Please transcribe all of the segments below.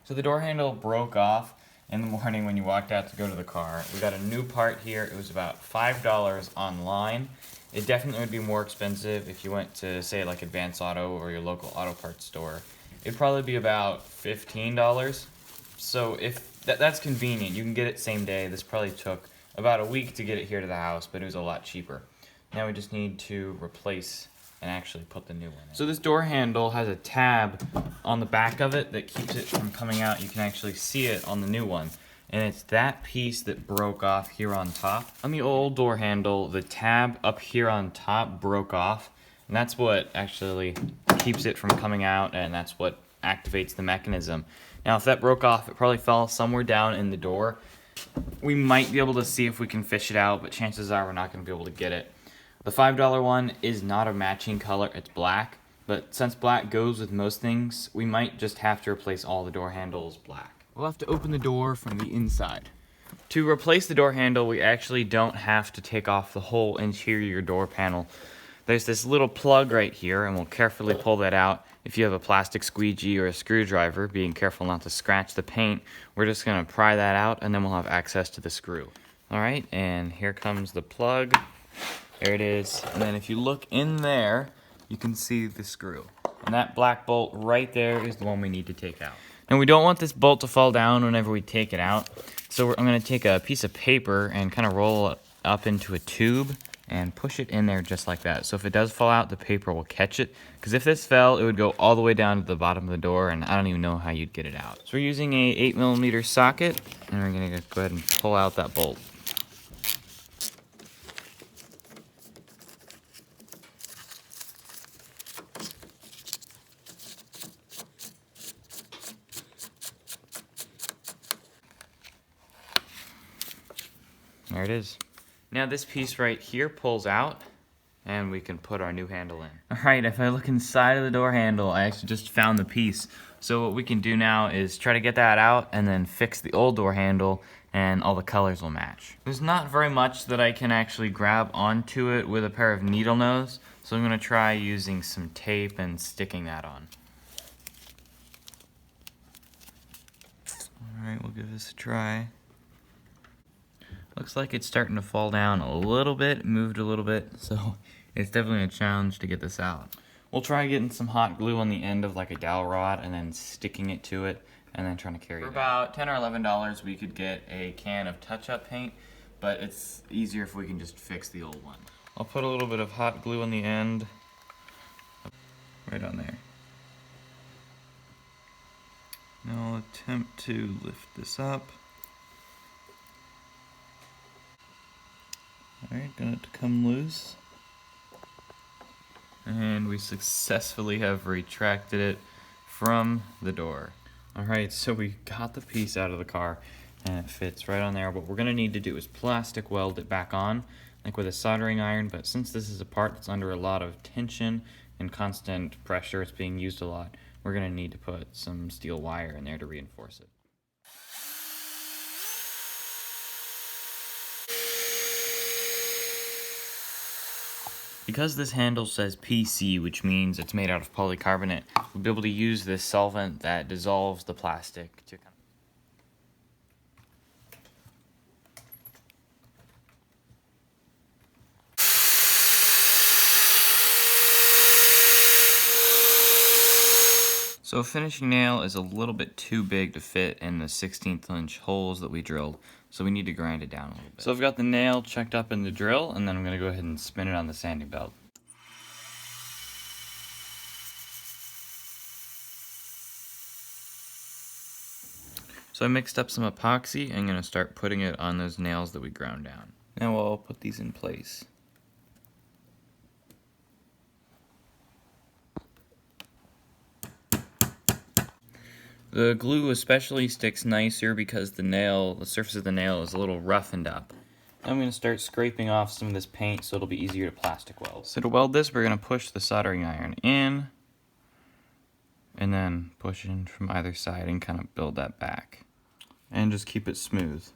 So the door handle broke off in the morning when you walked out to go to the car. We got a new part here. It was about $5 online. It definitely would be more expensive if you went to, say, like Advance Auto or your local auto parts store. It'd probably be about $15. So if that's convenient, you can get it same day. This probably took about a week to get it here to the house, but it was a lot cheaper. Now we just need to replace and actually put the new one in. So this door handle has a tab on the back of it that keeps it from coming out. You can actually see it on the new one. And it's that piece that broke off here on top. On the old door handle, the tab up here on top broke off. And that's what actually keeps it from coming out, and that's what activates the mechanism. Now if that broke off, it probably fell somewhere down in the door. We might be able to see if we can fish it out, but chances are we're not going to be able to get it. The $5 one is not a matching color, it's black. But since black goes with most things, we might just have to replace all the door handles black. We'll have to open the door from the inside. To replace the door handle, we actually don't have to take off the whole interior door panel. There's this little plug right here, and we'll carefully pull that out. If you have a plastic squeegee or a screwdriver, being careful not to scratch the paint, we're just going to pry that out, and then we'll have access to the screw. Alright, and here comes the plug. There it is. And then if you look in there, you can see the screw. And that black bolt right there is the one we need to take out. And we don't want this bolt to fall down whenever we take it out. So I'm going to take a piece of paper and kind of roll it up into a tube and push it in there just like that. So if it does fall out, the paper will catch it. Because if this fell, it would go all the way down to the bottom of the door, and I don't even know how you'd get it out. So we're using a 8mm socket, and we're going to go ahead and pull out that bolt. There it is. Now this piece right here pulls out, and we can put our new handle in. Alright, if I look inside of the door handle, I actually just found the piece. So what we can do now is try to get that out and then fix the old door handle, and all the colors will match. There's not very much that I can actually grab onto it with a pair of needle nose, so I'm going to try using some tape and sticking that on. Alright, we'll give this a try. Looks like it's starting to fall down a little bit, moved a little bit, so it's definitely a challenge to get this out. We'll try getting some hot glue on the end of like a dowel rod and then sticking it to it and then trying to carry it. For about $10 or $11 we could get a can of touch-up paint, but it's easier if we can just fix the old one. I'll put a little bit of hot glue on the end, right on there. Now I'll attempt to lift this up. Alright, got it to come loose. And we successfully have retracted it from the door. Alright, so we got the piece out of the car and it fits right on there. What we're going to need to do is plastic weld it back on, like with a soldering iron, but since this is a part that's under a lot of tension and constant pressure, it's being used a lot, we're going to need to put some steel wire in there to reinforce it. Because this handle says PC, which means it's made out of polycarbonate, we'll be able to use this solvent that dissolves the plastic to kind of... So a finishing nail is a little bit too big to fit in the 1/16 inch holes that we drilled, so we need to grind it down a little bit. So I've got the nail checked up in the drill, and then I'm going to go ahead and spin it on the sanding belt. So I mixed up some epoxy, and I'm going to start putting it on those nails that we ground down. Now I'll put these in place. The glue especially sticks nicer because the surface of the nail is a little roughened up. I'm going to start scraping off some of this paint so it'll be easier to plastic weld. So to weld this, we're going to push the soldering iron in, and then push in from either side and kind of build that back. And just keep it smooth.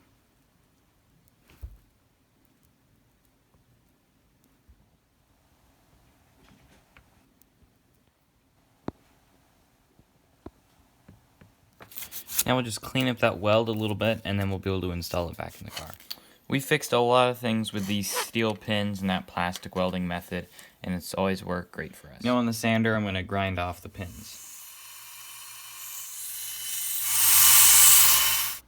Now we'll just clean up that weld a little bit, and then we'll be able to install it back in the car. We fixed a lot of things with these steel pins and that plastic welding method, and it's always worked great for us. Now on the sander, I'm going to grind off the pins.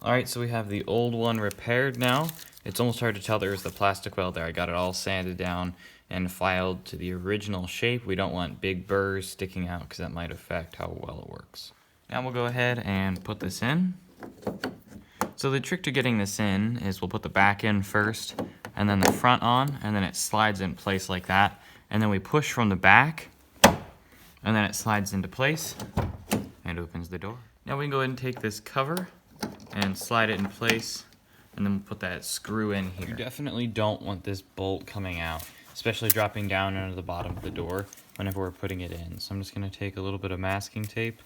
Alright, so we have the old one repaired now. It's almost hard to tell there's the plastic weld there. I got it all sanded down and filed to the original shape. We don't want big burrs sticking out because that might affect how well it works. Now we'll go ahead and put this in. So the trick to getting this in is we'll put the back in first and then the front on, and then it slides in place like that. And then we push from the back and then it slides into place and opens the door. Now we can go ahead and take this cover and slide it in place, and then we'll put that screw in here. You definitely don't want this bolt coming out, especially dropping down into the bottom of the door whenever we're putting it in. So I'm just going to take a little bit of masking tape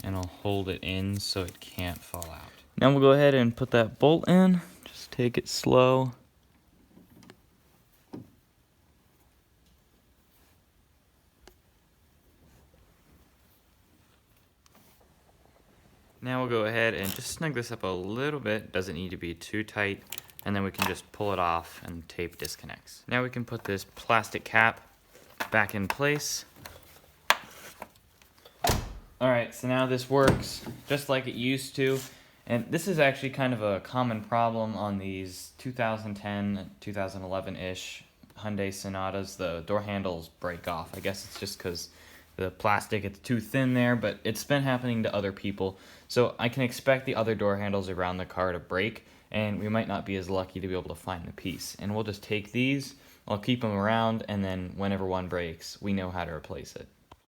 and I'll hold it in so it can't fall out. Now we'll go ahead and put that bolt in. Just take it slow. Now we'll go ahead and just snug this up a little bit. Doesn't need to be too tight. And then we can just pull it off and tape disconnects. Now we can put this plastic cap back in place. Alright, so now this works just like it used to. And this is actually kind of a common problem on these 2010, 2011-ish Hyundai Sonatas. The door handles break off. I guess it's just because the plastic, it's too thin there, but it's been happening to other people. So I can expect the other door handles around the car to break, and we might not be as lucky to be able to find the piece. And we'll just take these, I'll keep them around, and then whenever one breaks, we know how to replace it.